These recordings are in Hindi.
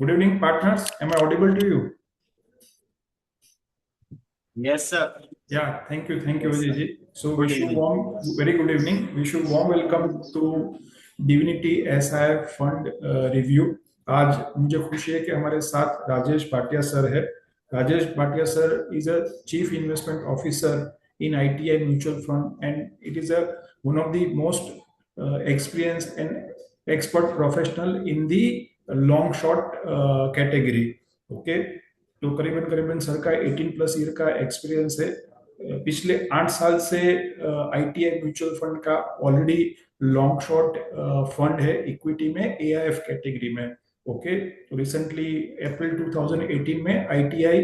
Good evening, partners. Am I audible to you? Yes, sir. Yeah, thank you, Yes, sir. Vijay. So, Good evening. very good evening. Wish you warm welcome to Divinity SIF Fund Review. आज मुझे खुशी है कि हमारे साथ राजेश भाटिया सर है. Rajesh Bhatia sir is a Chief Investment Officer in ITI Mutual Fund, and it is one of the most experienced and expert professional in the long short category. Okay, तो करीबन करीबन सर का 18 प्लस ईयर का एक्सपीरियंस है. पिछले 8 साल से आईटीआई म्यूचुअल फंड का ऑलरेडी लॉन्ग शॉर्ट फंड है इक्विटी में एआईएफ कैटेगरी में. ओके, तो रिसेंटली अप्रैल 2018 में ITI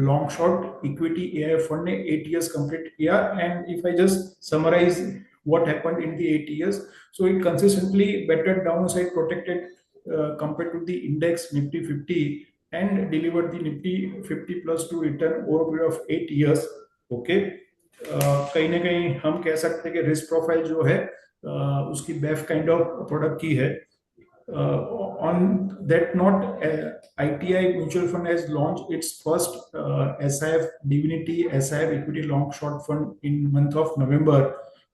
long short equity AIF fund ने 8 इयर्स कंप्लीट किया. And if I just summarise what happened in the 8 years, so it consistently better downside protected compared to the index nifty 50 and delivered the nifty 50 plus to return over a period of 8 years. Okay, कहीं ना कहीं हम कह सकते हैं कि रिस्क प्रोफाइल जो है उसकी बेफ काइंड ऑफ प्रोडक्ट की है. On that note, ITI Mutual Fund has launched its first SIF Divinity SIF Equity Long Short Fund in month of November,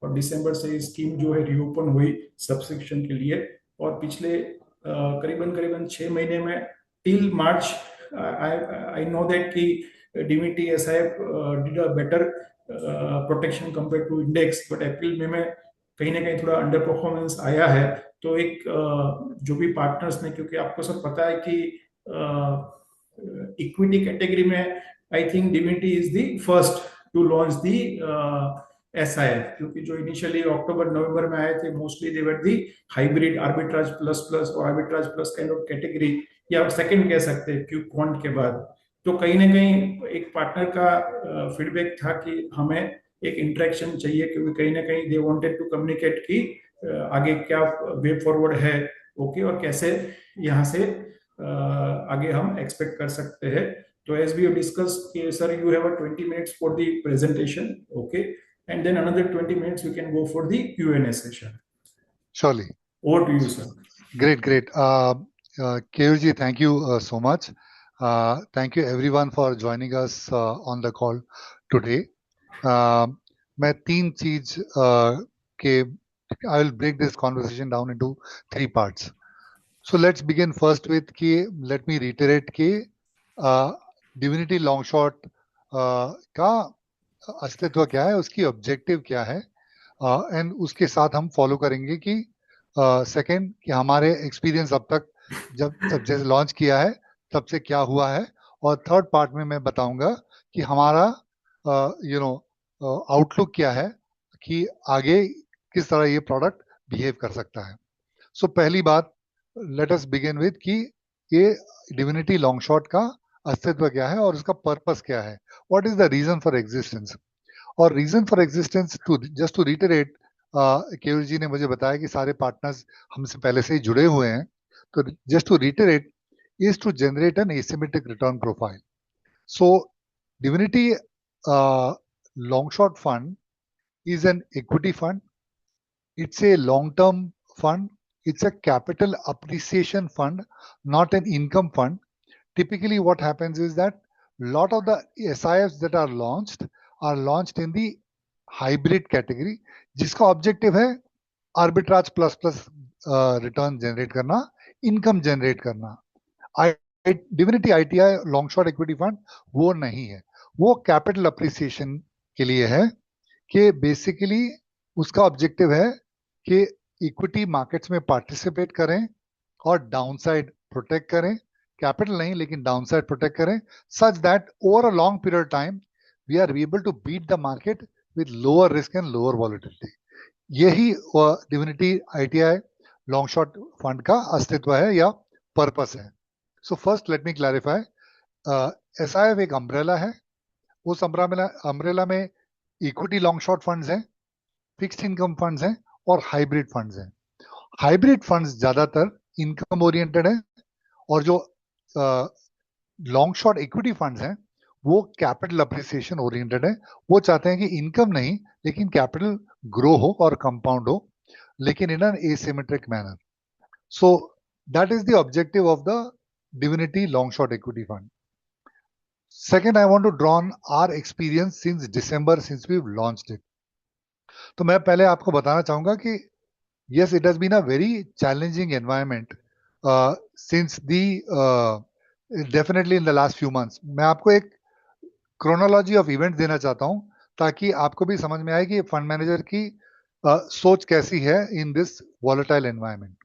और दिसंबर से स्कीम जो है रीओपन हुई सब्सक्रिप्शन के लिए. और पिछले करीबन करीबन 6 महीने में till March I know that कि Divinity SIF did a better protection compared to index, but अप्रैल में कहीं ना कहीं थोड़ा अंडर परफॉर्मेंस आया है. तो एक जो भी पार्टनर्स ने, क्योंकि आपको सब पता है कि इक्विटी कैटेगरी में I think Diviniti is the first to launch the SIF, क्योंकि जो इनिशियली अक्टूबर नवंबर में आए थे mostly they were the hybrid arbitrage plus plus और arbitrage plus kind of category, या सेकंड कह सकते हैं क्यू क्वांट के बाद. तो कहीं ना कहीं एक पार्टनर का फीडबैक था कि हमें एक इंटरेक्शन चाहिए, क्योंकि कहीं ना कहीं दे वांटेड टू कम्युनिकेट कि आगे क्या वे फॉरवर्ड है. ओके, और कैसे यहाँ से आगे हम एक्सपेक्ट कर सकते हैं. तो as we have discuss sir, you have 20 minutes for the presentation. Okay, and then another 20 minutes we can go for the Q&A session. Surely. Over to you, sir. Great. Keyurji, thank you so much. Thank you everyone for joining us on the call today. मैं 3 चीज के I will break this conversation down into 3 parts. So let's begin first with कि let me reiterate कि Divinity Long Short का अस्तित्व क्या है, उसकी ऑब्जेक्टिव क्या है, एंड उसके साथ हम फॉलो करेंगे कि सेकंड कि हमारे एक्सपीरियंस अब तक जब जैसे लॉन्च किया है तब से क्या हुआ है, और थर्ड पार्ट में मैं बताऊंगा कि हमारा आउटलुक क्या है कि आगे किस तरह ये प्रोडक्ट बिहेव कर सकता है. सो पहली बात, लेट अस बिगिन विद कि ये डिविनिटी लॉन्ग शॉर्ट का अस्तित्व क्या है और उसका पर्पस क्या है. What is the reason for existence. और reason for existence, to just to reiterate, Keyur ji ने मुझे बताया कि सारे पार्टनर्स हमसे पहले से ही जुड़े हुए हैं. तो just to reiterate is to generate an asymmetric return profile. So divinity long short fund is an equity fund. It's a long-term fund. It's a capital appreciation fund, not an income fund. Typically, what happens is that a lot of the SIFs that are launched in the hybrid category, जिसका ऑब्जेक्टिव है arbitrage plus plus return generate करना, इनकम जनरेट करना. Divinity ITI long short equity fund वो नहीं है. वो कैपिटल अप्रिसिएशन के लिए है कि बेसिकली उसका ऑब्जेक्टिव है कि इक्विटी मार्केट्स में पार्टिसिपेट करें और डाउनसाइड प्रोटेक्ट करें. कैपिटल नहीं, लेकिन डाउनसाइड प्रोटेक्ट करें, such that over a long period time we are able to beat the market with lower risk and lower volatility. यही Diviniti ITI long short fund का अस्तित्व है या पर्पस है. So first let me clarify, SIF एक अम्ब्रेला है. उस अम्ब्रेला में इक्विटी लॉन्ग शॉर्ट फंड्स हैं, फिक्स्ड इनकम फंड्स हैं और हाइब्रिड फंड्स हैं. हाइब्रिड फंड्स ज्यादातर इनकम ओरिएंटेड है, और जो लॉन्ग शॉर्ट इक्विटी फंड्स हैं वो कैपिटल अप्रिसिएशन ओरिएंटेड है. वो चाहते हैं कि इनकम नहीं, लेकिन कैपिटल ग्रो हो और कंपाउंड हो, लेकिन in an asymmetric manner. So that is the objective of the Divinity Long Short Equity Fund. Second, I want to draw on our experience since December, since we've launched it. तो मैं पहले आपको बताना चाहूंगा कि yes, it has been a very challenging environment since definitely in the last few months. मैं आपको एक क्रोनोलॉजी ऑफ इवेंट देना चाहता हूं ताकि आपको भी समझ में आए कि फंड मैनेजर की सोच कैसी है इन दिस वॉलेटाइल एनवायरनमेंट.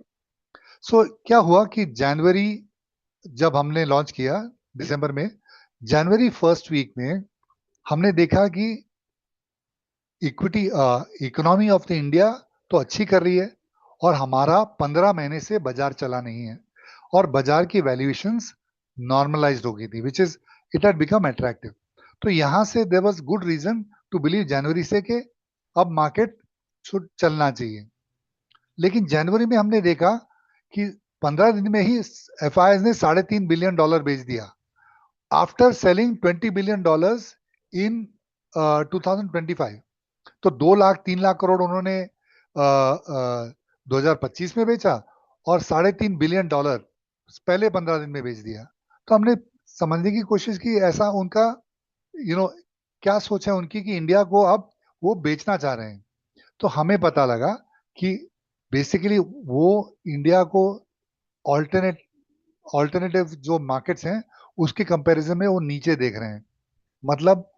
सो क्या हुआ कि जनवरी जब हमने लॉन्च किया दिसंबर में, जनवरी फर्स्ट वीक में हमने देखा कि equity economy of the India तो अच्छी कर रही है और हमारा 15 महीने से बाजार चला नहीं है और बाजार की वैल्यूएशंस नॉर्मलाइज्ड हो गई थी, which is it had become attractive. तो यहां से there was good reason to believe जनवरी से कि अब मार्केट शुड चलना चाहिए. लेकिन जनवरी में हमने देखा कि 15 दिन में ही एफआईएस ने $3.5 बिलियन बेच दिया आफ्टर सेलिंग $20 बिलियन इन 2025. तो 2 लाख 3 लाख करोड़ उन्होंने 2025 में बेचा और $3.5 बिलियन पहले 15 दिन में बेच दिया. तो हमने समझने की कोशिश की ऐसा उनका क्या सोच है उनकी कि इंडिया को अब वो बेचना चाह रहे हैं. तो हमें पता लगा कि बेसिकली वो इंडिया को ऑल्टरनेटिव जो मार्केट्स हैं उसके कंपैरिजन में वो नीचे देख रहे हैं. मतलब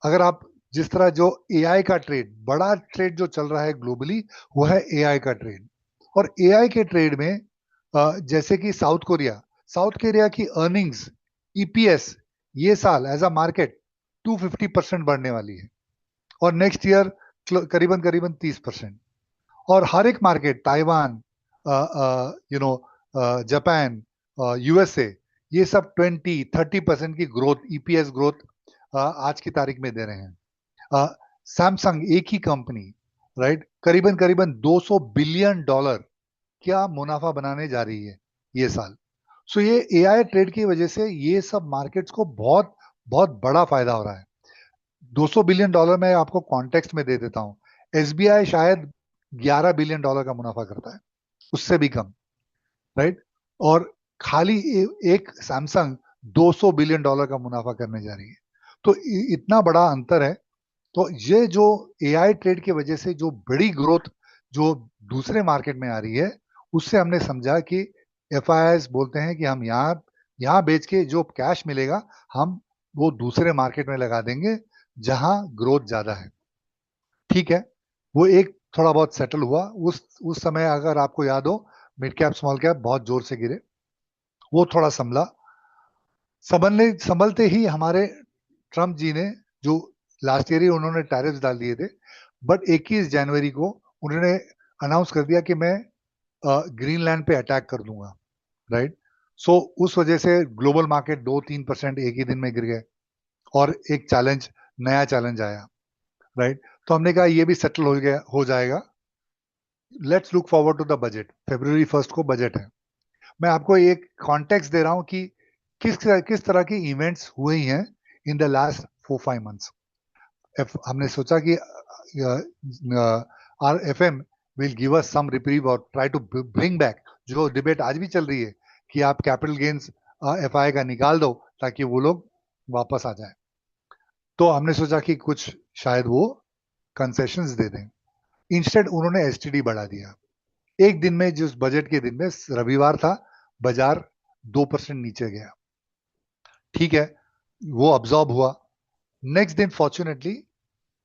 अगर आप जिस तरह जो एआई का ट्रेड, बड़ा ट्रेड जो चल रहा है ग्लोबली वो है एआई का ट्रेड. और एआई के ट्रेड में जैसे कि साउथ कोरिया की अर्निंग्स ईपीएस ये साल एज अ मार्केट 250% बढ़ने वाली है और नेक्स्ट ईयर करीबन करीबन 30%. और हर एक मार्केट ताइवान, जापान, यूएसए, ये सब 20-30% की ग्रोथ, ईपीएस ग्रोथ आज की तारीख में दे रहे हैं. सैमसंग एक ही कंपनी, राइट, करीबन करीबन $200 बिलियन क्या मुनाफा बनाने जा रही है ये साल. सो ये एआई ट्रेड की वजह से ये सब मार्केट्स को बहुत बहुत बड़ा फायदा हो रहा है. $200 बिलियन मैं आपको कॉन्टेक्स्ट में दे देता हूं. एसबीआई शायद $11 बिलियन का मुनाफा करता है, उससे भी कम, राइट. और खाली एक सैमसंग $200 बिलियन का मुनाफा करने जा रही है. तो इतना बड़ा अंतर है. तो ये जो एआई ट्रेड की वजह से जो बड़ी ग्रोथ जो दूसरे मार्केट में आ रही है, उससे हमने समझा कि एफआईआईस बोलते हैं कि हम यहाँ बेच के जो कैश मिलेगा हम वो दूसरे मार्केट में लगा देंगे जहां ग्रोथ ज्यादा है. ठीक है, वो एक थोड़ा बहुत सेटल हुआ. उस समय अगर आपको याद हो मिड कैप स्मॉल कैप बहुत जोर से गिरे, वो थोड़ा संभलते ही हमारे ट्रम्प जी ने जो लास्ट ईयर ही उन्होंने टैरिफ्स डाल दिए थे, बट 21 जनवरी को उन्होंने अनाउंस कर दिया कि मैं ग्रीनलैंड पे अटैक कर दूंगा, राइट. सो उस वजह से ग्लोबल मार्केट 2-3% एक ही दिन में गिर गए और एक नया चैलेंज आया, राइट. तो हमने कहा ये भी सेटल हो जाएगा. Let's look forward to the budget. February 1 को बजट है. मैं आपको एक कॉन्टेक्स्ट दे रहा हूं कि किस तरह की इवेंट्स हुए हैं इन द लास्ट 4-5 मंथ्स. हमने सोचा कि R F M will give us some reprieve और ट्राई टू ब्रिंग बैक जो डिबेट आज भी चल रही है कि आप कैपिटल गेन्स एफआई का निकाल दो ताकि वो लोग वापस आ जाए. तो हमने सोचा कि कुछ शायद वो कंसेशंस दे दें. इंस्टेड उन्होंने एसटीडी बढ़ा दिया. एक दिन में, जिस बजट के दिन में रविवार था, बाजार 2% नीचे गया. ठीक है, वो अब्जॉर्ब हुआ. नेक्स्ट दिन फॉर्चुनेटली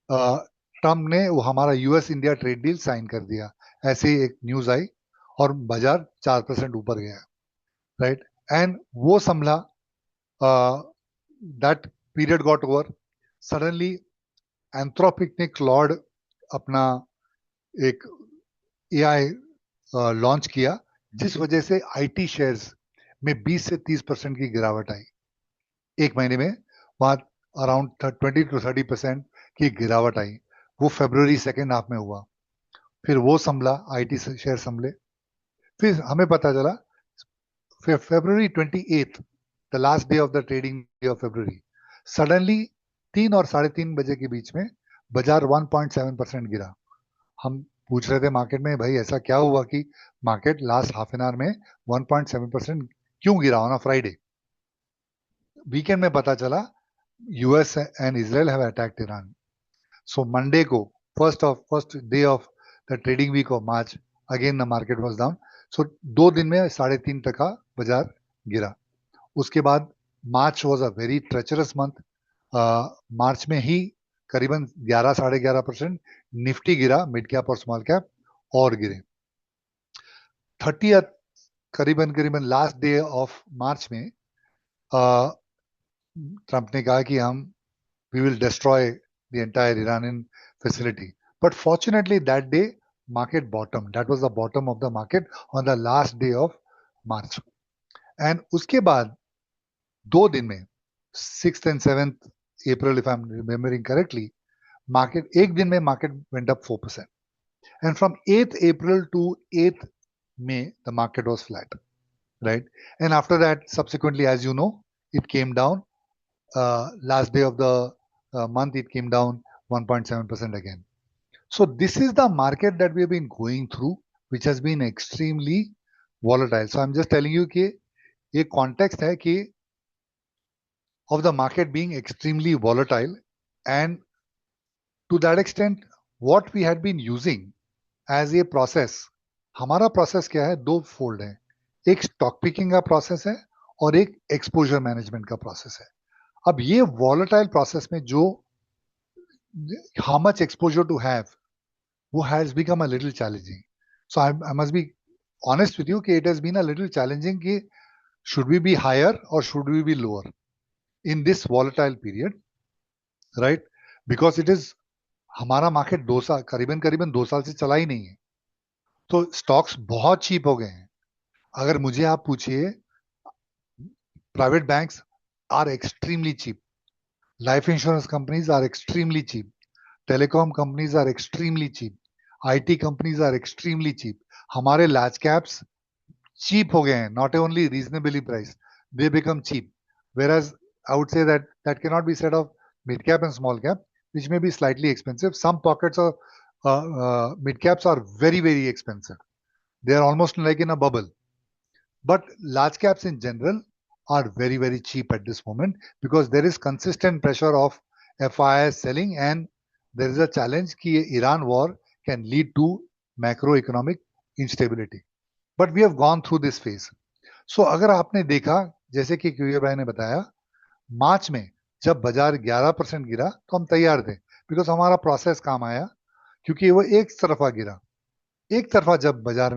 ट्रम्प ने वो हमारा US India trade deal sign कर दिया. ऐसे ही एक न्यूज आई और बाजार 4% ऊपर गया, राइट. एंड वो संभला, that period got over. Suddenly Anthropic ने क्लॉड अपना एक एआई लॉन्च किया, जिस वजह से आईटी शेयर्स में 20 से 30% की गिरावट आई एक महीने में. वहां अराउंड 20-30% की गिरावट आई. वो फरवरी सेकेंड हाफ में हुआ. फिर वो संभला, आईटी शेयर संभले. फिर हमें पता चला February 28th, the last day of the trading day of February, suddenly 3 और 3:30 बजे के बीच में बाजार 1.7% गिरा. हम पूछ रहे थे मार्केट में, भाई ऐसा क्या हुआ कि market last half an hour में 1.7% क्यों गिरा ऑन अ फ्राइडे? वीकेंड में पता चला US and Israel have attacked Iran. So Monday को first day of the trading week of March, again the market was down. So 2 दिन में 3.5% बाजार गिरा. उसके बाद March was a very treacherous month. March में ही करीबन 11-11.5% निफ्टी गिरा, मिड कैप और स्मॉल कैप और गिरे. 30 करीबन करीबन लास्ट डे ऑफ मार्च में ट्रंप ने कहा कि हम we will destroy the entire Iranian facility. But fortunately that day market bottom. That was the bottom of the market on the last day of March. And उसके बाद 2 दिन में 6th and 7th April, if I'm remembering correctly, एक दिन में market went up 4%. And from 8th April to 8th May, the market was flat, right? And after that, subsequently, as you know, it came down. Last day of the month, it came down 1.7% again. So this is the market that we have been going through, which has been extremely volatile. So I'm just telling you कि एक context है कि of the market being extremely volatile, and to that extent, what we had been using as a process, हमारा process क्या है? 2 fold है. एक stock picking का process है और एक exposure management का process है. अब ये volatile process में जो how much exposure to have, वो has become a little challenging. So I must be honest with you कि it has been a little challenging कि should we be higher or should we be lower in this volatile period, right? Because it is हमारा मार्केट 2 साल करीबन 2 साल से चला ही नहीं है, तो स्टॉक्स बहुत चीप हो गए हैं. अगर मुझे आप पूछिए, private banks are extremely cheap, life insurance companies are extremely cheap, telecom companies are extremely cheap, IT companies are extremely cheap. हमारे लार्ज कैप्स चीप हो गए हैं, not only reasonably price, they become cheap. Whereas I would say that cannot be said of mid cap and small cap, which may be slightly expensive. Some pockets of mid caps are very, very expensive. They are almost like in a bubble. But large caps in general are very, very cheap at this moment because there is consistent pressure of FIIs selling, and there is a challenge कि Iran war can lead to macroeconomic instability. But we have gone through this phase. So अगर आपने देखा, जैसे कि क्यूए भाई ने बताया, मार्च में जब बाजार 11% गिरा तो हम तैयार थे, बिकॉज हमारा प्रोसेस काम आया, क्योंकि वो एक तरफा गिरा. एक तरफा जब बाजार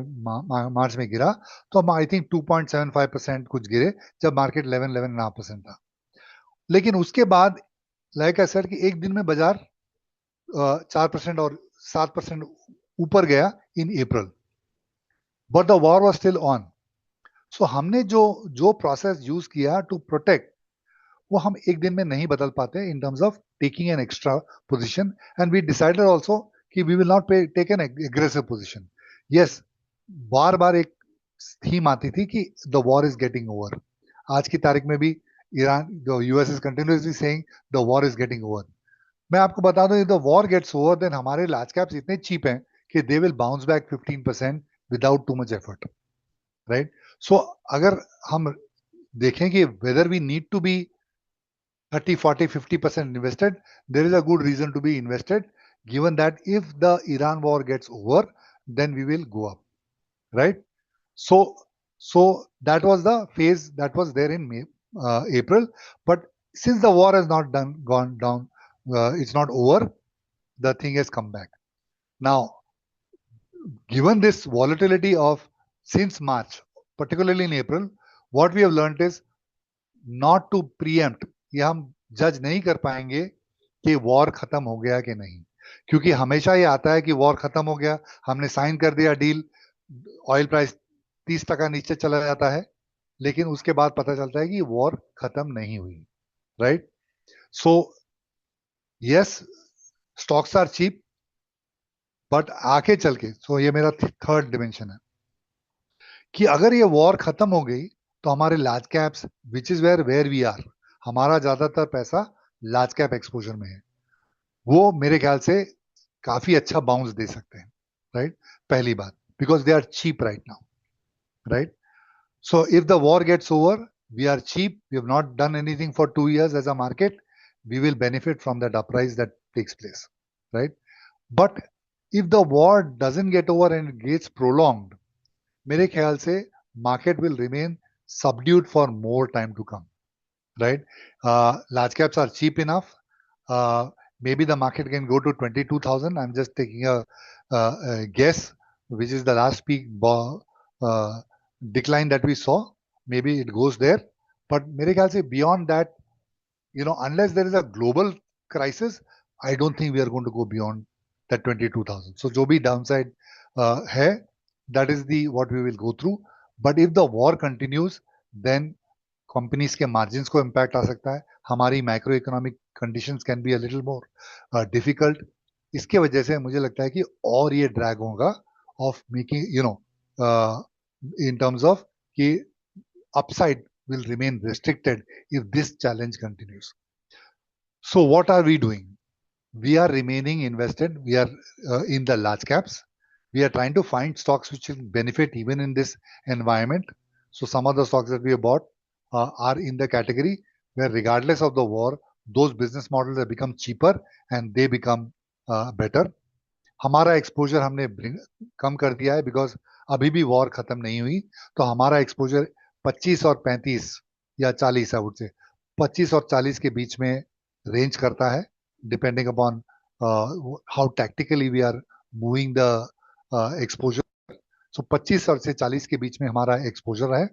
मार्च में गिरा तो हम आई थिंक 2.75% कुछ गिरे, जब मार्केट 11-11.5% था. लेकिन उसके बाद लाइक आई सेड कि एक दिन में बाजार 4% और 7% ऊपर गया in April, but the war was still on. So हमने जो प्रोसेस यूज किया टू प्रोटेक्ट, वो हम एक दिन में नहीं बदल पाते in terms of taking an extra position. And we decided also कि we will not take an aggressive position. Yes, बार बार एक थीम आती थी कि the war is getting over. आज की तारीख में भी Iran, the US is continuously saying the war is getting over. मैं आपको बता दूं, the war gets over then हमारे लार्ज कैप्स इतने चीप हैं कि they will bounce back 15% without too much effort, right? So अगर हम देखें कि whether we need to be 30, 40, 50% invested, there is a good reason to be invested, given that if the Iran war gets over, then we will go up, right? So that was the phase that was there in April. But since the war has not gone down, it's not over, the thing has come back. Now, given this volatility of since March, particularly in April, what we have learned is not to preempt. ये हम जज नहीं कर पाएंगे कि वॉर खत्म हो गया कि नहीं, क्योंकि हमेशा ये आता है कि वॉर खत्म हो गया, हमने साइन कर दिया डील, ऑयल प्राइस 30% नीचे चला जाता है, लेकिन उसके बाद पता चलता है कि वॉर खत्म नहीं हुई, right? So yes, stocks are cheap, but आगे चल के, सो ये मेरा थर्ड डिमेंशन है कि अगर ये वॉर खत्म हो गई तो हमारे large caps, which is where we are, हमारा ज्यादातर पैसा लार्ज कैप एक्सपोजर में है, वो मेरे ख्याल से काफी अच्छा बाउंस दे सकते हैं, राइट? पहली बात, because they are cheap right now, right? So if the war gets over, we are cheap. We have not done anything for 2 years as a market. We will benefit from that uprise that takes place, right? But if the war doesn't get over and it gets prolonged, मेरे ख्याल से market will remain subdued for more time to come, right? Large caps are cheap enough. Maybe the market can go to 22,000. I'm just taking a guess, which is the last peak decline that we saw. Maybe it goes there. But मेरे ख्याल से beyond that, unless there is a global crisis, I don't think we are going to go beyond that 22,000. So जो भी downside है, that is what we will go through. But if the war continues, then companies के मार्जिन को इम्पैक्ट आ सकता है, हमारी micro economic conditions can be a little more difficult. इसके वजह से मुझे लगता है कि और ये ड्रैग होगा of making in terms of कि upside will remain restricted if this challenge continues. So what are we doing? We are remaining invested. We are in the large caps. We are trying to find stocks which will benefit even in this environment. So some of the stocks that we have bought are in the category where regardless of the war, those business models have become cheaper and they become better. हमारा एक्सपोजर हमने कम कर दिया है बिकॉज अभी भी वॉर खत्म नहीं हुई, तो हमारा एक्सपोजर 25 और 35 या 40 है, उठ से 25 और 40 के बीच में रेंज करता है, depending upon how tactically we are moving the exposure. So 25 और से 40 के बीच में हमारा एक्सपोजर है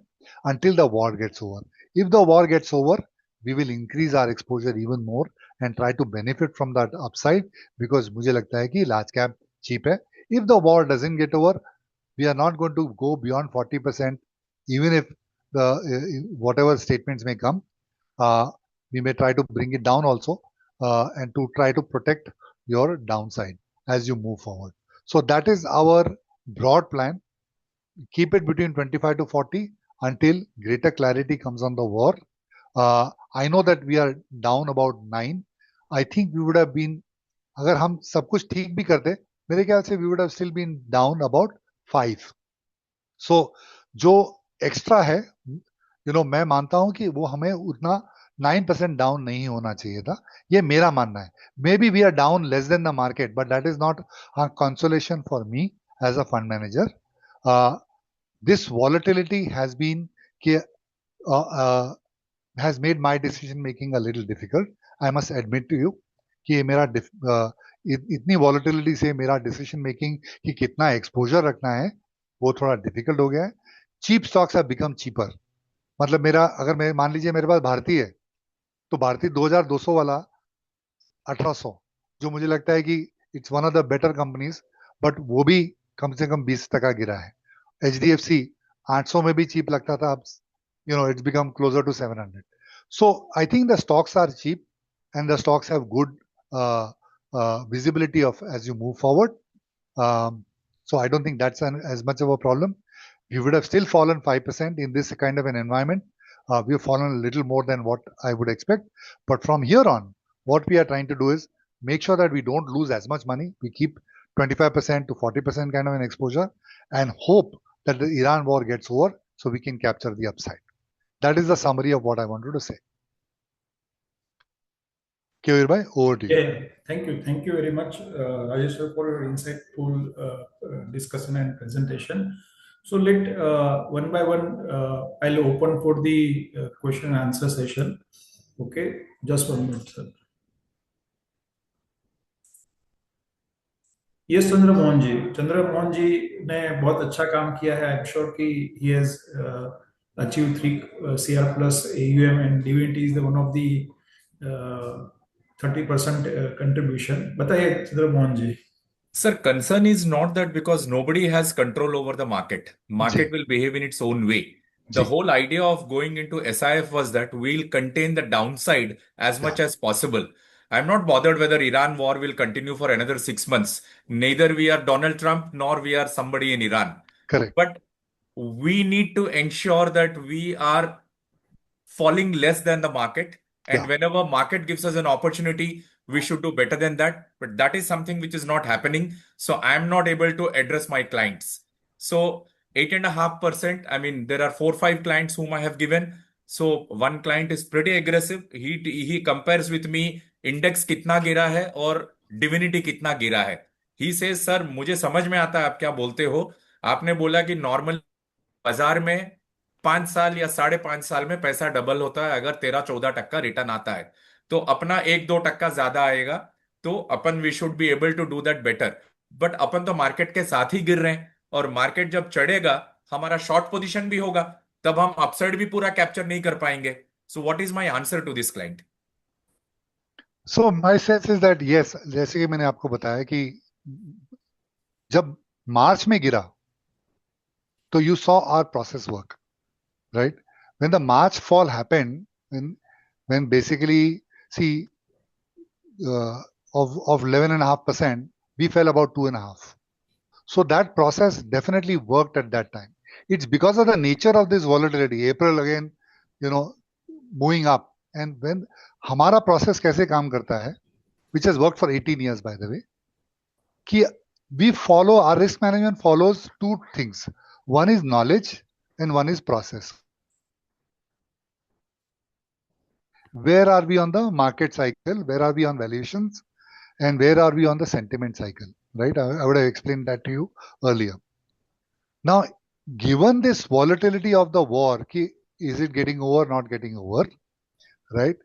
until the war gets over. If the war gets over, we will increase our exposure even more and try to benefit from that upside because मुझे लगता है कि large cap cheap है. If the war doesn't get over, we are not going to go beyond 40%, even if the whatever statements may come. We may try to bring it down also and to try to protect your downside as you move forward. So that is our broad plan. Keep it between 25 to 40 until greater clarity comes on the war. I know that we are down about 9. I think we would have been, अगर हम सब कुछ ठीक भी करते, मेरे ख्याल से we would have still been down about 5. So जो एक्स्ट्रा है, मैं मानता हूं कि वो हमें उतना 9% डाउन नहीं होना चाहिए था, ये मेरा मानना है. Maybe we are down less than the market, but that is not a consolation for me as a fund manager. This volatility has been has made my decision making a little difficult. I must admit to you कि मेरा इतनी volatility से मेरा decision making कि कितना exposure रखना है वो थोड़ा difficult हो गया है. Cheap stocks have become cheaper. मतलब मेरा, अगर मैं मान लीजिए मेरे पास भारती है, तो भारती 2200 वाला 1800, जो मुझे लगता है कि it's one of the better companies, but वो भी कम से कम 20% गिरा है. HDFC 800 में भी चीप लगता था, अब it's become closer to 700. So I think the stocks are cheap and the stocks have good visibility of as you move forward. So I don't think that's as much of a problem. We would have still fallen 5% in this kind of an environment. We have fallen a little more than what I would expect. But from here on, what we are trying to do is make sure that we don't lose as much money. We keep 25% to 40% kind of an exposure and hope that the Iran war gets over so we can capture the upside. That is the summary of what I wanted to say. Kevir bhai, over to you. Yeah, thank you very much, Rajesh sir, for your insightful discussion and presentation. So let one by one, I'll open for the question and answer session. Okay, just 1 minute, sir. Yes, Chandramohan जी ने बहुत अच्छा काम किया है. आई एम श्योर कि he has achieved 3 CR plus AUM and Divinity is the one of the 30% contribution. बताइए चंद्रमोहन जी. Sir, concern is not that because nobody has control over the market. Market will behave in its own way. The whole idea of going into SIF was that we'll contain the downside as much as possible. I'm not bothered whether Iran war will continue for another 6 months. Neither we are Donald Trump nor we are somebody in Iran. Correct. But we need to ensure that we are falling less than the market. And whenever market gives us an opportunity, we should do better than that. But that is something which is not happening. So I'm not able to address my clients. So 8.5%. I mean, there are 4, 5 clients whom I have given. So one client is pretty aggressive. He compares with me index कितना गिरा है और डिविनिटी कितना गिरा है. He says, सर मुझे समझ में आता है आप क्या बोलते हो. आपने बोला कि नॉर्मल बाजार में 5 साल या 5.5 साल में पैसा डबल होता है अगर 13-14% रिटर्न आता है. तो अपना 1-2% ज्यादा आएगा. तो अपन we should be able to do that better. But अपन तो मार्केट के साथ ही गिर रहे हैं और मार्केट जब चढ़ेगा हमारा शॉर्ट पोजीशन भी होगा, तब हम अपसाइड भी पूरा कैप्चर नहीं कर पाएंगे. So what is my answer to this client? So my sense is that yes, जैसे कि मैंने आपको बताया कि जब मार्च में गिरा तो you saw our process work, right? When the March fall happened, when basically see of 11.5%, we fell about 2.5. So that process definitely worked at that time. It's because of the nature of this volatility. April again, moving up, and when हमारा process कैसे काम करता है, which has worked for 18 years by the way, कि we follow, our risk management follows two things. One is knowledge and one is process. Where are we on the market cycle? Where are we on valuations? And where are we on the sentiment cycle? Right? I would have explained that to you earlier. Now, given this volatility of the war, is it getting over, not getting over? Right?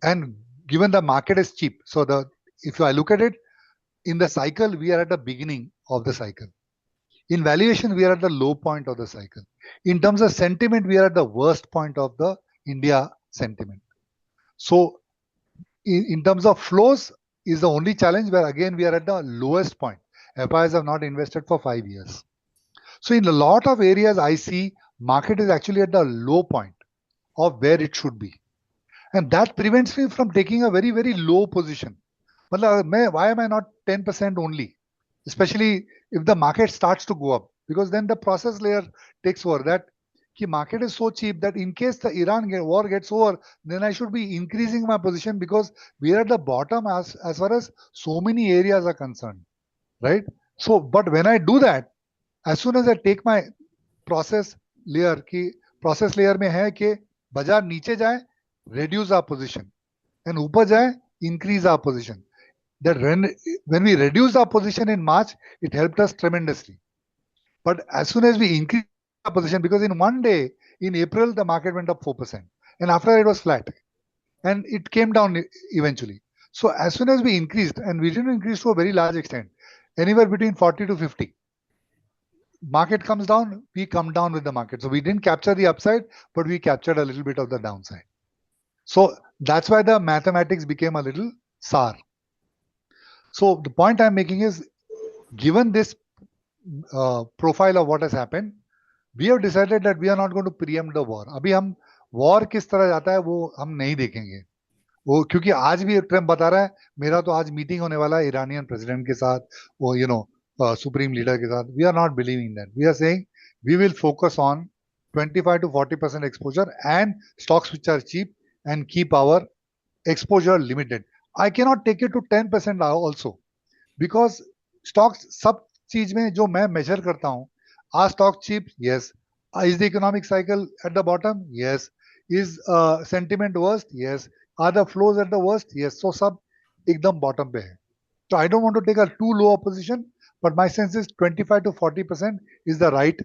And given the market is cheap, so if I look at it, in the cycle, we are at the beginning of the cycle. In valuation, we are at the low point of the cycle. In terms of sentiment, we are at the worst point of the India sentiment. So in terms of flows is the only challenge where again we are at the lowest point. FIs have not invested for 5 years. So in a lot of areas, I see market is actually at the low point of where it should be. And that prevents me from taking a very, very low position. Why am I not 10% only? Especially if the market starts to go up, because then the process layer takes over. That the market is so cheap that in case the Iran war gets over, then I should be increasing my position because we are at the bottom as far as so many areas are concerned, right? So, but when I do that, as soon as I take my process layer, process layer में है कि बाजार नीचे जाए, reduce our position, and ऊपर जाए, increase our position. That when we reduced our position in March, it helped us tremendously. But as soon as we increased our position, because in one day, in April, the market went up 4%. And after that, it was flat. And it came down eventually. So as soon as we increased, and we didn't increase to a very large extent, anywhere between 40 to 50, market comes down, we come down with the market. So we didn't capture the upside, but we captured a little bit of the downside. So that's why the mathematics became a little sour. So the point I'm making is, given this profile of what has happened, we have decided that we are not going to preempt the war. अभी हम war किस तरह जाता है वो हम नहीं देखेंगे. वो क्योंकि आज भी ट्रम्प बता रहा है, मेरा तो आज मीटिंग होने वाला है ईरानियन प्रेसिडेंट के साथ, वो सुप्रीम लीडर के साथ. We are not believing that. We are saying we will focus on 25 to 40% exposure and stocks which are cheap and keep our exposure limited. I cannot take it to 10% also, because stocks सब चीज में जो मैं measure करता हूँ, are stock cheap? Yes. Is the economic cycle at the bottom? Yes. Is sentiment worst? Yes. Are the flows at the worst? Yes. So सब एकदम bottom पे है. So I don't want to take a too low a position, but my sense is 25 to 40% is the right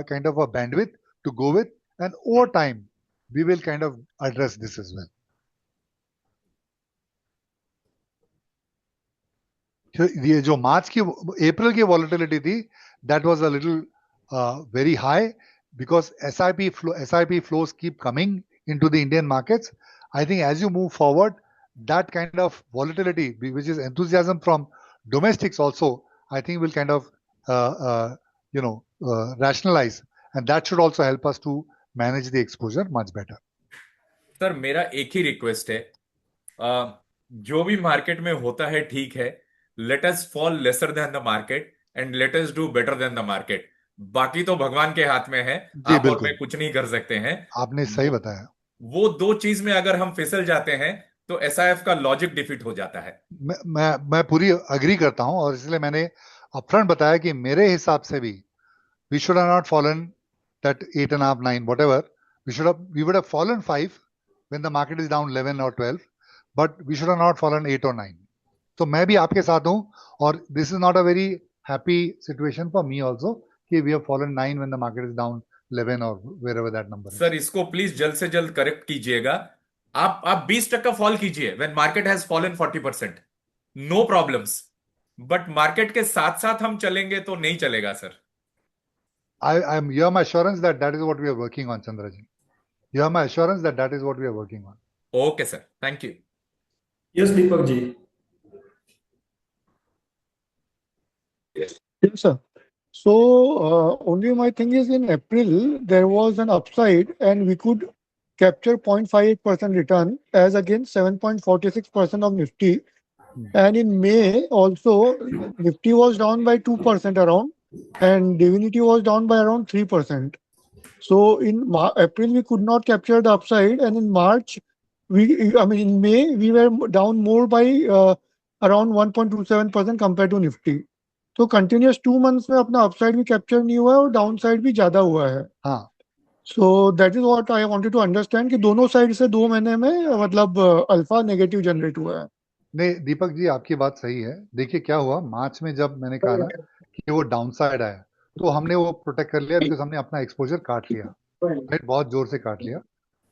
kind of a bandwidth to go with, and over time we will kind of address this as well. ये जो मार्च की अप्रैल की वॉलेटिलिटी थी, that was a little very high because SIP flows keep coming into the Indian markets. I think as you move forward, that kind of volatility, which is enthusiasm from domestics also, I think will kind of rationalize, and that should also help us to manage the exposure much better. Sir मेरा एक ही रिक्वेस्ट है, जो भी मार्केट में होता है ठीक है, let us fall lesser than the market and let us do better than the market. बाकी तो भगवान के हाथ में है, आप और मैं कुछ नहीं कर सकते हैं. आपने सही बताया. वो दो चीज में अगर हम फिसल जाते हैं तो एसआईएफ का लॉजिक डिफीट हो जाता है. मैं पूरी अग्री करता हूं, और इसलिए मैंने अपफ्रंट बताया कि मेरे हिसाब से भी we should have not fallen that 8.5, 9, whatever. We would have fallen 5 when the market is down 11 or 12, but we should have not fallen 8 or 9. तो मैं भी आपके साथ हूं, और this is not a very happy situation for me also कि we have fallen 9 when the market is down 11 or wherever that number is. Sir इसको प्लीज जल्द से जल्द करेक्ट कीजिएगा. आप 20% फॉल कीजिए when market has fallen 40%, no problems. But market के साथ साथ हम चलेंगे तो नहीं चलेगा sir. You have my assurance that that is what we are working on, Chandraji. You have my assurance that that is what we are working on. Okay sir, thank you. Yes Deepak ji. Yes, sir. So, only my thing is in April, there was an upside and we could capture 0.58% return as against 7.46% of Nifty. And in May also, Nifty was down by 2% around and Divinity was down by around 3%. So in April, we could not capture the upside, and in March, in May, we were down more by around 1.27% compared to Nifty. तो कंटिन्यूअस 2 months में अपना अपसाइड भी कैप्चर नहीं हुआ है और डाउन साइड भी ज्यादा हुआ है. हाँ. So that is what I wanted to understand कि दोनों साइड से 2 महीने में मतलब अल्फा नेगेटिव जनरेट हुआ है. नहीं दीपक जी, आपकी बात सही है. देखिए क्या हुआ मार्च में, जब मैंने कहा ना कि वो डाउन साइड आया, तो हमने वो प्रोटेक्ट कर लिया बिकॉज हमने अपना एक्सपोजर काट लिया, राइट, बहुत जोर से काट लिया,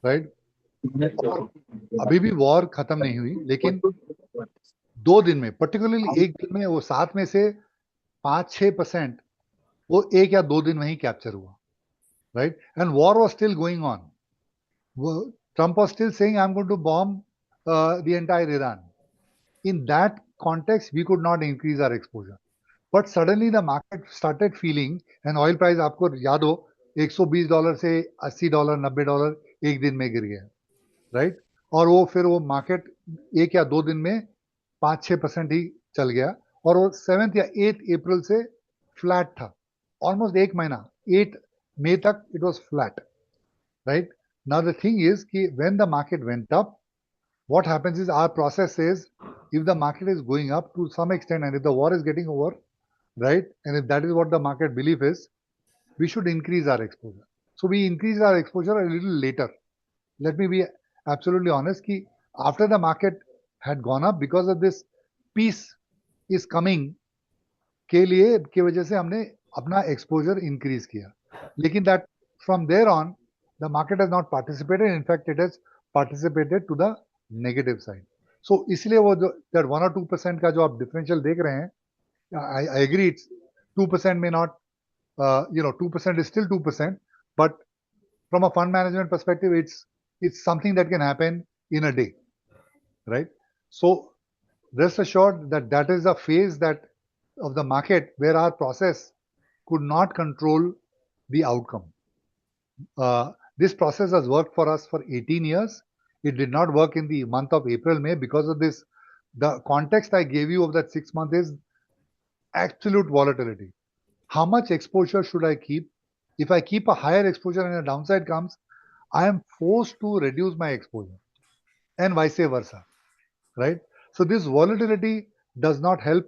राइट. अभी भी वॉर खत्म नहीं हुई, लेकिन 2 दिन में, पर्टिकुलरली एक दिन में, वो 7 में से 5-6% वो 1 या 2 दिन में ही कैप्चर हुआ, right. And war was still going on. Trump was still saying I am going to bomb the entire Iran. In that context, we could not increase our exposure. But suddenly the market started feeling, and oil price आपको याद हो $120 से $80, $90 एक दिन में गिर गया, राइट. और वो फिर वो मार्केट 1 या 2 दिन में 5-6% ही चल गया, और वो 7 या 8 अप्रैल से फ्लैट था, ऑलमोस्ट 1 महीना, 8 मई तक it was flat, right. Now the thing is कि when the market went up, what happens is our process says if the market is going up to some extent and if the war is getting over, right, and if that is what the market belief is, we should increase our exposure. So we increase our exposure a little later. Let me be absolutely honest कि after the market had gone up, because of this peace is coming के लिए की वजह से हमने अपना exposure increase किया, लेकिन that from there on the market has not participated. In fact, it has participated to the negative side. So इसलिए वो जो 1 or 2% का जो आप डिफरेंशियल देख रहे हैं, आई एग्री, इट्स 2% में not, 2% is still 2%, but from a fund management perspective it's something that can happen in a day, right? So rest assured that that is a phase that of the market where our process could not control the outcome. This process has worked for us for 18 years. It did not work in the month of April, May because of this. The context I gave you of that 6 month is absolute volatility. How much exposure should I keep? If I keep a higher exposure and a downside comes, I am forced to reduce my exposure, and vice versa, right? So this volatility does not help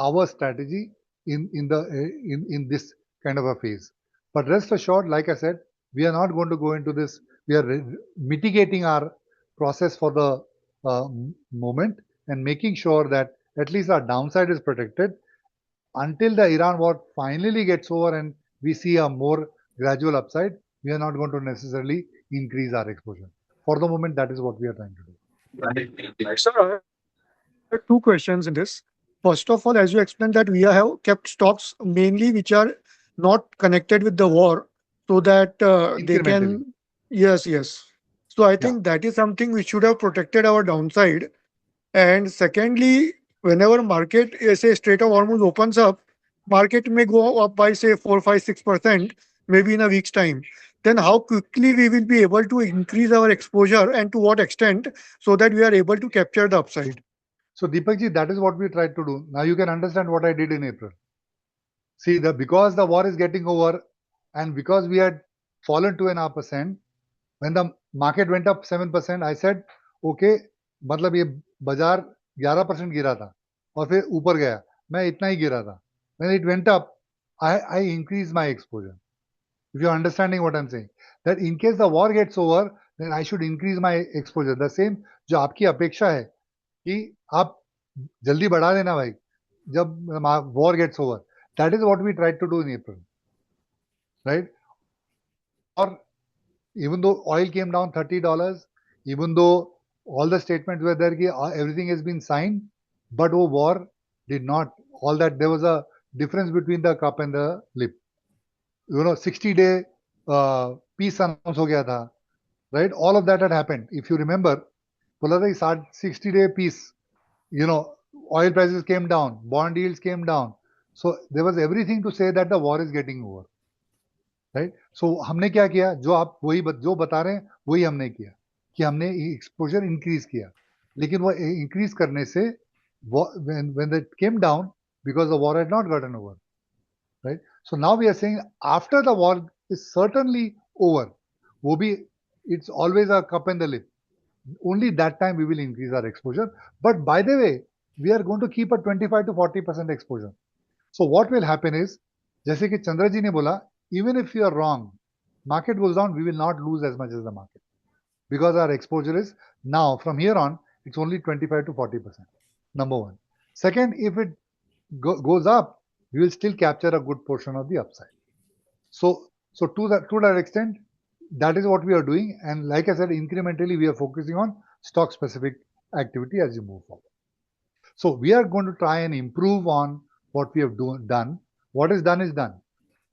our strategy in this kind of a phase. But rest assured, like I said, we are not going to go into this. We are mitigating our process for the moment and making sure that at least our downside is protected until the Iran war finally gets over and we see a more gradual upside. We are not going to necessarily increase our exposure. For the moment, that is what we are trying to do. Sir, I have 2 questions in this. First of all, as you explained that we have kept stocks mainly which are not connected with the war, so that they can. Yes. So I think that is something which should have protected our downside. And secondly, whenever market, say Strait of Hormuz opens up, market may go up by say 4, 5, 6%, maybe in a week's time. Then how quickly we will be able to increase our exposure and to what extent, so that we are able to capture the upside. So Deepak ji, that is what we tried to do. Now you can understand what I did in April. See, because the war is getting over and because we had fallen 2.5%, when the market went up 7%, I said, okay, मतलब ये बाजार 11% गिरा था और फिर ऊपर गया, मैं इतना ही गिरा था. When it went up, I increase my exposure. If you're understanding what I'm saying, that in case the war gets over, then I should increase my exposure. The same जो आपकी अपेक्षा है कि आप जल्दी बढ़ा देना भाई जब war gets over. That is what we tried to do in April, right? Or even though oil came down $30, even though all the statements were there, everything has been signed, but war did not. All that, there was a difference between the cup and the lip. 60-day peace announce हो गया था, right? All of that had happened. If you remember, बोला था 60-day peace. Oil prices came down, bond yields came down. So there was everything to say that the war is getting over. Right so हमने क्या किया जो बता रहे हैं वही हमने किया कि हमने एक्सपोजर इंक्रीज किया लेकिन वो इंक्रीज करने से when it came down because the war had not gotten over, right? So now we are saying after the war is certainly over, वो भी it's always a cup and the lip. Only that time we will increase our exposure. But by the way, we are going to keep a 25 to 40% exposure. So what will happen is, जैसे कि चंद्र जी ने बोला, even if you are wrong, market goes down, we will not lose as much as the market because our exposure is now from here on, it's only 25 to 40%. Number one. Second, if it goes up, we will still capture a good portion of the upside. So to that extent, that is what we are doing. And like I said, incrementally, we are focusing on stock specific activity as you move forward. So we are going to try and improve on what we have done. What is done is done.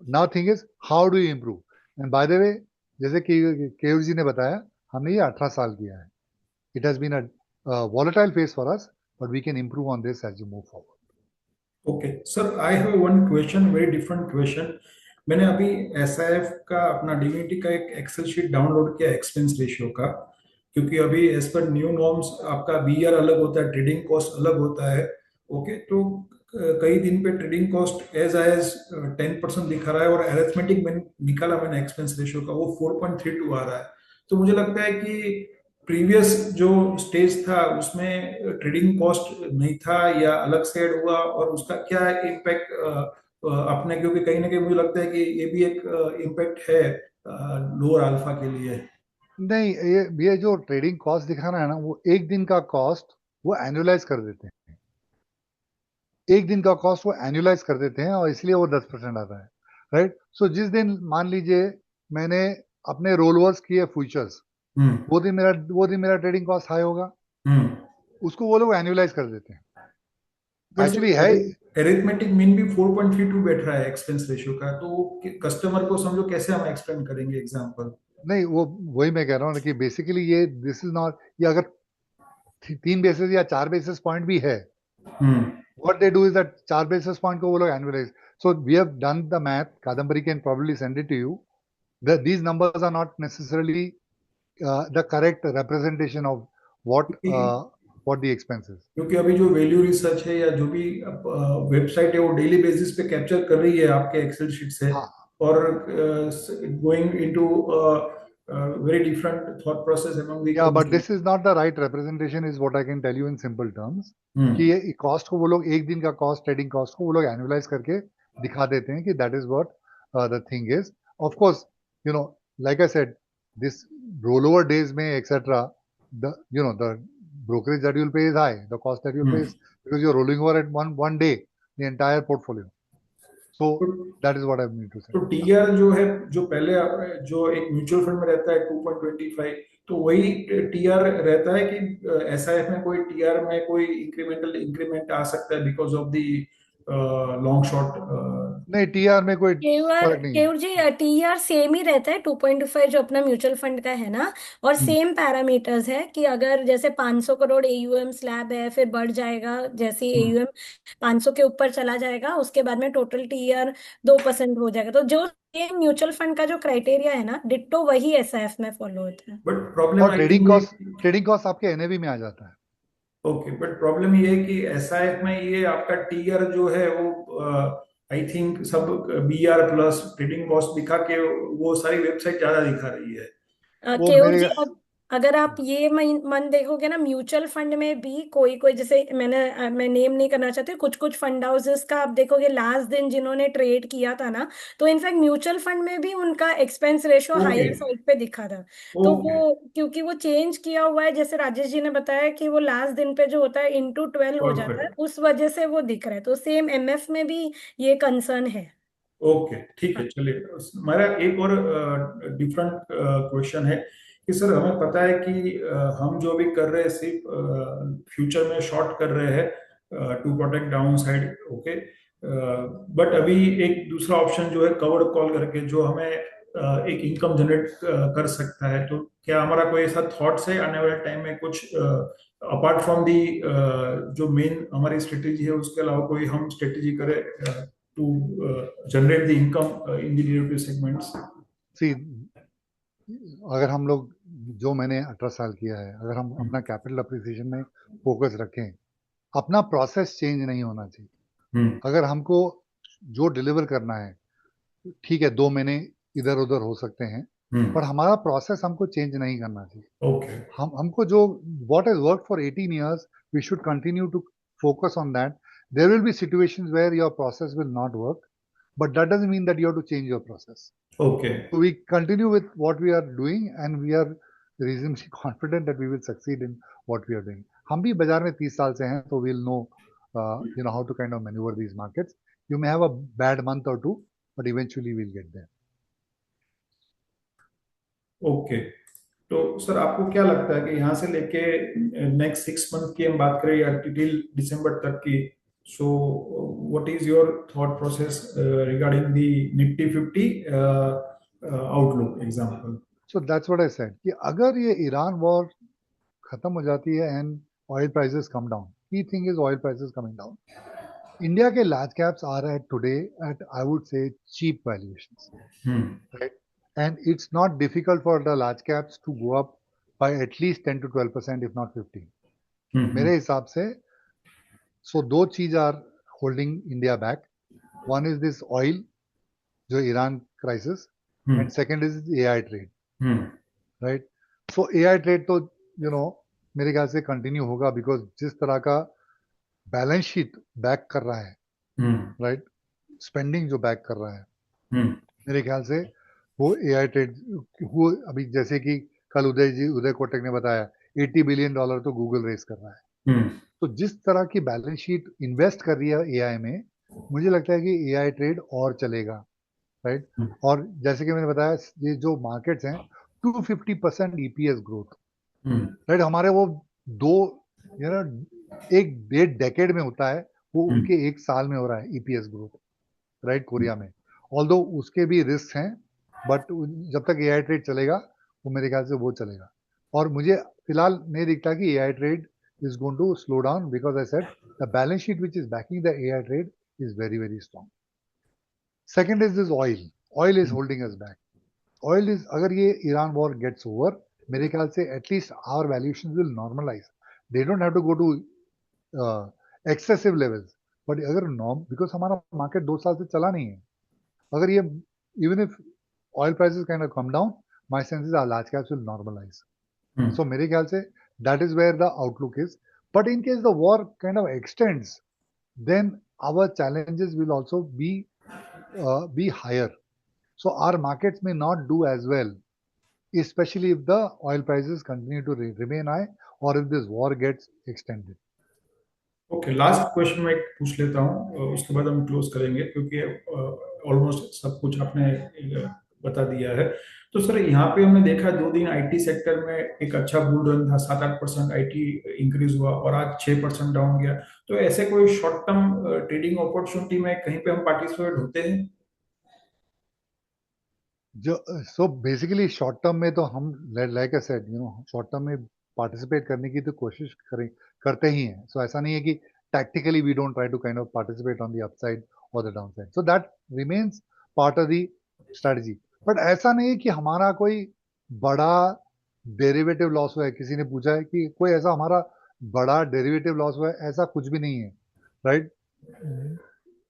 Now thing is, how do you improve? And by the way, जैसे केयूर जी ने बताया, हमने ये 18 साल किया है. It has been a volatile phase for us, but we can improve on this as you move forward. Okay, sir, I have one question, very different question. मैंने अभी SIF का अपना डिविनिटी का एक एक्सेल शीट डाउनलोड किया एक्सपेंस रेशियो का, क्योंकि अभी एज पर न्यू नॉर्म्स आपका BR अलग होता है, ट्रेडिंग कॉस्ट अलग होता है. ओके, तो कई दिन पे ट्रेडिंग कॉस्ट एज 10% दिखा रहा है और अरिथमेटिक में निकाला मैंने एक्सपेंस रेशियो का, वो 4.32 आ रहा है. तो मुझे लगता है कि प्रीवियस जो स्टेज था उसमें ट्रेडिंग कॉस्ट नहीं था या अलग से ऐड हुआ, और उसका क्या इम्पैक्ट अपने, क्योंकि कहीं ना कहीं मुझे लगता है कि ये भी एक इम्पैक्ट है लोअर अल्फा के लिए. नहीं, ये जो ट्रेडिंग कॉस्ट दिखाना है ना, वो एक दिन का कॉस्ट वो एनुअलाइज कर देते हैं. एक दिन का कॉस्ट वो एनुअलाइज कर देते हैं और इसलिए वो 10% आता है, राइट? सो जिस दिन मान लीजिए मैंने अपने रोलवर्स किए फ्यूचर्स, वो दिन मेरा ट्रेडिंग कॉस्ट हाई होगा, उसको वो लोग एनुअलाइज कर देते हैं. एक्चुअली है अरिथमेटिक मीन भी 4.32 बैठ रहा है एक्सपेंस रेशियो का, तो कस्टमर को समझो कैसे हम एक्सप्लेन करेंगे एग्जांपल. नहीं, वही मैं कह रहा हूँ ना कि बेसिकली ये दिस इज नॉट, ये अगर 3 बेसिस या 4 बेसिस पॉइंट भी है, what they do is that 4 basis point को वो लोग annualize. So we have done the math. Kadambari can probably send it to you. These numbers are not necessarily the correct representation of what the expense is. क्योंकि अभी जो वैल्यू रिसर्च है या जो भी वेबसाइट है वो डेली बेसिस पे कैप्चर कर रही है आपके एक्सेल शीट से, और going into very different thought process among the but this is not the right representation is what I can tell you in simple terms. कि ये कॉस्ट को वो लोग एक दिन का कॉस्ट, ट्रेडिंग कॉस्ट को वो लोग एनुअलाइज करके दिखा देते हैं कि that is what the thing is. Of course like I said, this rollover days में etc. the brokerage that you'll pay is high. The cost that you'll pay is because you're rolling over at one day the entire portfolio. So that is what I mean to say. तो TR जो है, जो पहले जो एक म्यूचुअल फंड में रहता है 2.25, तो वही TR रहता है कि SIF में कोई TR में कोई इंक्रीमेंट आ सकता है because of the long short? नहीं, TR में कोई फर्क नहीं है. केयूर जी, TR सेम ही रहता है 2.5 जो अपना म्यूचुअल फंड का है ना, और सेम पैरामीटर्स है कि अगर जैसे 500 करोड़ AUM स्लैब है, फिर बढ़ जाएगा जैसे AUM 500 के ऊपर चला जाएगा, उसके बाद में टोटल TR 2% हो जाएगा. तो जो म्यूचुअल फंड का जो क्राइटेरिया है ना, डिट्टो वही SIF में फॉलो होता है. बट प्रॉब्लम ट्रेडिंग कॉस्ट आपके NAV में आ जाता है. ओके, बट प्रॉब्लम ये है कि SIF में ये आपका TR जो है वो आई थिंक सब BR प्लस ट्रेडिंग कॉस्ट दिखा के वो सारी वेबसाइट ज्यादा दिखा रही है. केयूर जी, अगर आप ये मन देखोगे ना, म्यूचुअल फंड में भी कोई कोई, जैसे मैं नेम नहीं करना चाहती, कुछ कुछ फंड हाउसेस का आप देखोगे लास्ट दिन जिन्होंने ट्रेड किया था ना, तो इनफैक्ट म्यूचुअल फंड में भी उनका expense ratio okay higher side पे दिखा था। तो ओके वो क्योंकि वो चेंज किया हुआ है, जैसे राजेश जी ने बताया कि वो लास्ट दिन पे जो होता है इंटू 12 हो जाता है, परफेक्ट उस वजह से वो दिख रहा है। तो सेम एमएफ में भी ये कंसर्न है। ओके ठीक है। चलिए, हमारा एक और डिफरेंट क्वेश्चन है कि सर हमें पता है कि हम जो भी कर रहे हैं सिर्फ फ्यूचर में शॉर्ट कर रहे हैं to protect downside. Okay, but अभी एक दूसरा ऑप्शन जो है कवर्ड कॉल करके, जो हमें एक इनकम जनरेट कर सकता है। तो क्या हमारा कोई ऐसा थॉट्स है आने वाले टाइम में कुछ अपार्ट फ्रॉम दी जो मेन हमारी स्ट्रेटेजी है उसके अलावा कोई हम स्ट्रेटेजी करें to generate the income in the derivative segments? सी, अगर हम लोग, जो मैंने 18 साल किया है, अगर हम अपना कैपिटल अप्रिसिएशन में फोकस रखें, अपना प्रोसेस चेंज नहीं होना चाहिए। हम्म अगर हमको जो डिलीवर करना है, ठीक है 2 महीने इधर उधर हो सकते हैं, पर हमारा प्रोसेस हमको चेंज नहीं करना चाहिए। ओके हमको जो what has worked for 18 years, we should continue to focus on that. There will be situations where your process will not work, but that doesn't mean that you have to change your process. Okay So we continue with what we are doing, and we are reasonably confident that we will succeed in what we are doing. हम भी बाजार में 30 साल से हैं, so we'll know how to kind of maneuver these markets. You may have a bad month or two, but eventually we'll get there. Okay. तो सर आपको क्या लगता है कि यहाँ से लेके नेक्स्ट 6 मंथ की हम बात करें या टिल दिसंबर तक की, सो what is your thought process regarding the Nifty 50 outlook example? So that's what I said कि अगर ये ईरान वॉर खत्म हो जाती है and oil prices come down, key thing is oil prices coming down. India के large caps are at today at, I would say, cheap valuations, right? And it's not difficult for the large caps to go up by at least 10 to 12%, if not 15. मेरे हिसाब से, so दो चीज are holding India back. One is this oil, जो Iran crisis, and second is AI trade, right? So AI trade तो मेरे ख्याल से कंटिन्यू होगा, बिकॉज जिस तरह का बैलेंस शीट बैक कर रहा है, राइट, स्पेंडिंग जो बैक कर रहा है, मेरे ख्याल से वो एआई ट्रेड, वो अभी जैसे कि कल उदय कोटक ने बताया $80 बिलियन तो गूगल रेस कर रहा है। तो जिस तरह की बैलेंस शीट इन्वेस्ट कर रही है एआई में, मुझे लगता है कि एआई ट्रेड और चलेगा, राइट। और जैसे कि मैंने बताया, ये जो मार्केट्स हैं 250% ईपीएस ग्रोथ, राइट, हमारे वो दो एक डेढ़ डेकेड में होता है, वो उनके एक साल में हो रहा है ईपीएस ग्रोथ, राइट, कोरिया में। ऑल्दो उसके भी रिस्क हैं, बट जब तक एआई ट्रेड चलेगा, वो मेरे ख्याल से वो चलेगा। और मुझे फिलहाल नहीं दिखता कि AI trade is going to slow down, because I said the balance sheet which is backing the AI trade is very, very strong. Second is this oil. Oil is holding us back. Oil is, अगर ये Iran war gets over, मेरे ख्याल से at least our valuations will normalize. They don't have to go to excessive levels. But अगर because हमारा market 2 साल से चला नहीं है, अगर ये, even if oil prices kind of come down, my sense is our large caps will normalize. So मेरे ख्याल से that is where the outlook is. But in case the war kind of extends, then our challenges will also be higher. So our markets may not do as well, especially if the oil prices continue to remain high, or if this war gets extended. Okay, last question मैं पूछ लेता हूँ, उसके बाद हम क्लोज करेंगे, क्योंकि ऑलमोस्ट सब कुछ आपने बता दिया है। तो सर यहाँ पे हमने देखा 2 दिन आईटी सेक्टर में एक अच्छा बुल रन था, 7-8% आईटी इंक्रीज हुआ, और आज 6% डाउन गया। तो ऐसे कोई शॉर्ट टर्म ट्रेडिंग अपॉर्चुनिटी में कहीं पे हम पार्टिसिपेट होते हैं? So basically शॉर्ट टर्म में तो हम, like I said, short term में पार्टिसिपेट करने की तो कोशिश करते ही हैं। सो ऐसा नहीं है कि tactically we don't try to kind of participate on the upside और the downside, so that remains part of the strategy. But ऐसा नहीं है कि हमारा कोई बड़ा डेरिवेटिव लॉस हुआ है। किसी ने पूछा है कि कोई ऐसा हमारा बड़ा डेरिवेटिव लॉस हुआ है, ऐसा कुछ भी नहीं है, राइट।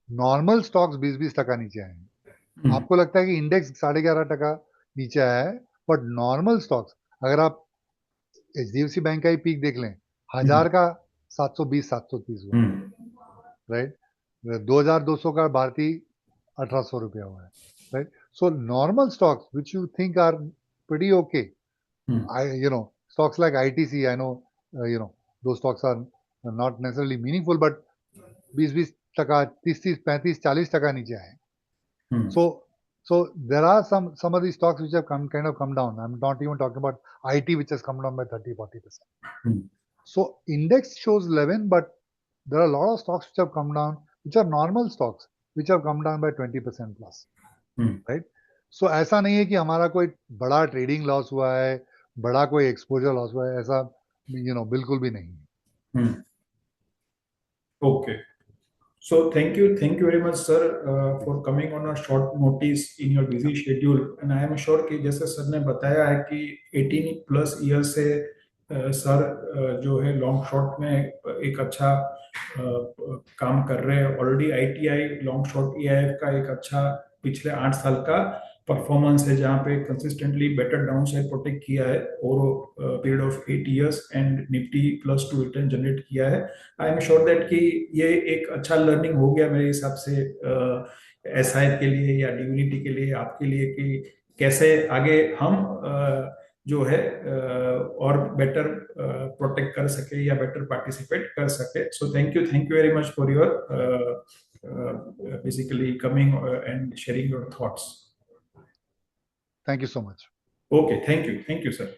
नॉर्मल स्टॉक्स 20-20% नीचे आए हैं। आपको लगता है कि इंडेक्स 11.5% नीचे आया है, बट नॉर्मल स्टॉक्स, अगर आप HDFC बैंक का ही पीक देख लें, 1000 का 720-730 हुआ, राइट। 2200 का भारती 1800 रुपया हुआ है, right. So normal stocks which you think are pretty okay, stocks like ITC, I know, those stocks are not necessarily meaningful, but 20% 30%, 35%, 40% नीचे आए. So there are some of these stocks which have kind of come down. I'm not even talking about IT, which has come down by 30-40%. So index shows 11, but there are a lot of stocks which have come down, which are normal stocks, which have come down by 20% plus, right? So ऐसा नहीं है कि हमारा कोई बड़ा ट्रेडिंग लॉस हुआ है, बड़ा कोई एक्सपोजर लॉस हुआ है, ऐसा बिल्कुल भी नहीं है. Okay. So thank you very much, sir, for coming on a short notice in your busy schedule. And I am sure कि जैसे सर ने बताया है कि 18+ years से सर जो है लॉन्ग शॉर्ट में एक अच्छा काम कर रहे हैं. Already ITI long short EIF का एक अच्छा पिछले 8 साल का परफॉर्मेंस है, जहाँ पे consistently better down side protect किया है over period of 8 years and Nifty +2 return generate किया है. आई एम श्योर दैट कि ये एक अच्छा लर्निंग हो गया मेरे हिसाब से SIF के लिए या डिविनिटी के लिए, आपके लिए, कि कैसे आगे हम जो है और बेटर प्रोटेक्ट कर सके या बेटर पार्टिसिपेट कर सके. So thank you very much for your basically coming and sharing your thoughts. Thank you so much. Okay, thank you, sir.